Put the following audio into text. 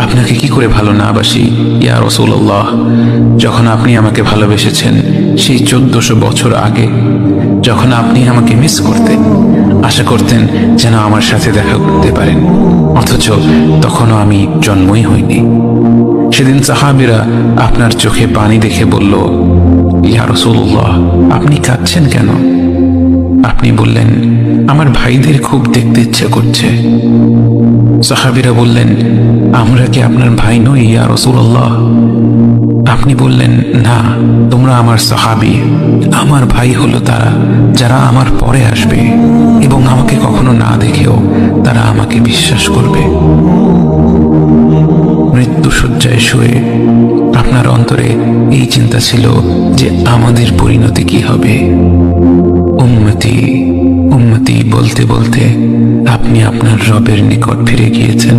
আপনাকে কি করে ভালো না বাসি ইয়া রাসূলুল্লাহ। যখন আপনি আমাকে ভালোবেসেছেন সেই 1400 বছর আগে, যখন আপনি আমাকে মিস করতেন, আশা করতেন যেন আমার সাথে দেখা করতে পারেন, অথচ তখনও আমি জন্মই হইনি। সেদিন সাহাবীরা আপনার চোখে পানি দেখে বলল, ইয়া রাসূলুল্লাহ, আপনি কাঁদছেন কেন? আপনি বললেন, আমার ভাইদের খুব দেখতে ইচ্ছে করছে। সাহাবীরা বললেন, আমরা কি আপনার ভাই নই ইয়া রাসূলুল্লাহ? আপনি বললেন, না, তোমরা আমার সাহাবী। আমার ভাই হলো তারা যারা আমার পরে আসবে এবং আমাকে কখনো না দেখেও তারা আমাকে বিশ্বাস করবে। মৃত্যু শয্যায় শুয়ে আপনার অন্তরে এই চিন্তা ছিল যে আমাদের পরিণতি কি হবে। উম্মতি উম্মতি বলতে বলতে আপনি আপনার রবের নিকট ফিরে গিয়েছেন।